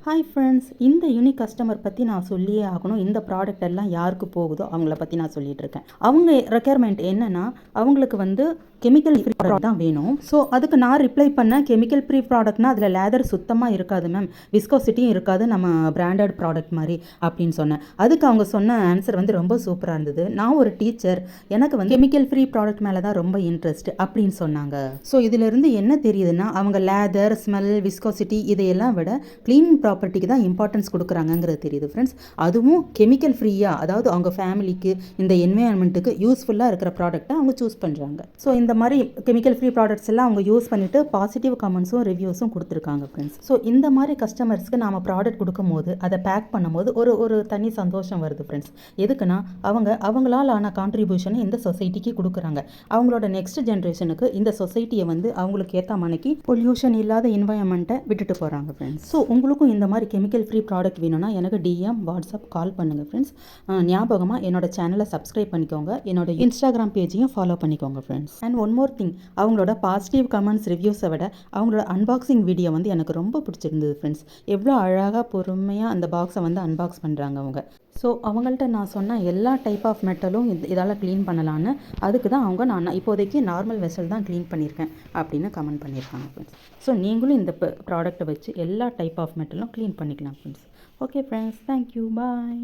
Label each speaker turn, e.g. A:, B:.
A: Hi friends, இந்த unique customer பற்றி நான் சொல்லியே ஆகணும். இந்த ப்ராடக்ட் எல்லாம் யாருக்கு போகுதோ அவங்கள பற்றி நான் சொல்லிட்டு இருக்கேன். அவங்க ரெக்யர்மெண்ட் என்னன்னா, அவங்களுக்கு வந்து கெமிக்கல் ஃப்ரீ ப்ராடக்ட் தான் வேணும். ஸோ அதுக்கு நான் ரிப்ளை பண்ணேன், கெமிக்கல் ஃப்ரீ ப்ராடக்ட்னா அதில் லேதர் சுத்தமாக இருக்காது மேம், விஸ்கோசிட்டியும் இருக்காது நம்ம பிராண்டட் ப்ராடக்ட் மாதிரி அப்படின்னு சொன்னேன். அதுக்கு அவங்க சொன்ன ஆன்சர் வந்து ரொம்ப சூப்பராக இருந்தது. நான் ஒரு டீச்சர், எனக்கு வந்து கெமிக்கல் ஃப்ரீ ப்ராடக்ட் மேலே தான் ரொம்ப இன்ட்ரெஸ்ட் அப்படின்னு சொன்னாங்க. ஸோ இதிலிருந்து என்ன தெரியுதுன்னா, அவங்க லேதர், ஸ்மெல், விஸ்கோசிட்டி இதையெல்லாம் விட க்ளீன் ப்ராப்பர்ட்டிக்கு தான் இம்பார்ட்டன்ஸ் கொடுக்குறாங்கங்கிறது தெரியுது ஃப்ரெண்ட்ஸ். அதுவும் கெமிக்கல் ஃப்ரீயாக, அதாவது அவங்க ஃபேமிலிக்கு இந்த என்வைரன்மெண்ட்டுக்கு யூஸ்ஃபுல்லாக இருக்கிற ப்ராடக்ட்டை அவங்க சூஸ் பண்ணுறாங்க. ஸோ இந்த மாதிரி கெமிக்கல் ஃப்ரீ ப்ராடக்ட்ஸ் எல்லாம் அவங்க யூஸ் பண்ணிவிட்டு பாசிட்டிவ் கமெண்ட்ஸும் ரிவ்யூஸும் கொடுத்துருக்காங்க ஃப்ரெண்ட்ஸ். ஸோ இந்த மாதிரி கஸ்டமர்ஸ்க்கு நாம் ப்ராடக்ட் கொடுக்கும்போது அதை பேக் பண்ணும்போது ஒரு தனி சந்தோஷம் வருது ஃப்ரெண்ட்ஸ். எதுக்குன்னா அவங்களால் ஆன கான்ட்ரிபியூஷனை இந்த சொசைட்டிக்கு கொடுக்குறாங்க. அவங்களோட நெக்ஸ்ட் ஜென்ரேஷனுக்கு இந்த சொசைட்டியை வந்து அவங்களுக்கு ஏற்ற மணிக்கு பொல்யூஷன் இல்லாத என்வைரன்மெண்ட்டை விட்டுட்டு போகிறாங்க ஃப்ரெண்ட்ஸ். ஸோ உங்களுக்கும் இந்த மாதிரி கெமிக்கல் ஃப்ரீ ப்ராடக்ட் வேணும்னா எனக்கு டிஎம், வாட்ஸ்அப், கால் பண்ணுங்கள் ஃப்ரெண்ட்ஸ். ஞாபகமாக என்னோட சேனலை சப்ஸ்கிரைப் பண்ணிக்கோங்க, என்னோட இன்ஸ்டாகிராம் பேஜையும் ஃபாலோ பண்ணிக்கோங்க friends. And one more thing, அவங்களோட பாசிட்டிவ் கமெண்ட்ஸ், ரிவ்யூஸை விட அவங்களோட அன்பாக்சிங் வீடியோ வந்து எனக்கு ரொம்ப பிடிச்சிருந்தது ஃப்ரெண்ட்ஸ். எவ்வளோ அழகாக பொறுமையாக அந்த பாக்ஸை வந்து அன்பாக்ஸ் பண்ணுறாங்க அவங்க. ஸோ அவங்கள்ட்ட நான் சொன்ன எல்லா டைப் ஆஃப் மெட்டலும் இதால் க்ளீன் பண்ணலான்னு, அதுக்கு தான் அவங்க நான் இப்போதைக்கு நார்மல் வெசல் தான் க்ளீன் பண்ணியிருக்கேன் அப்படின்னு கமெண்ட் பண்ணியிருக்காங்க ஃப்ரெண்ட்ஸ். ஸோ நீங்களும் இந்த ப்ராடக்ட்டை வச்சு எல்லா டைப் ஆஃப் மெட்டலும் க்ளீன் பண்ணிக்கலாம் ஃப்ரெண்ட்ஸ். ஓகே ஃப்ரெண்ட்ஸ், தேங்க்யூ, பாய்.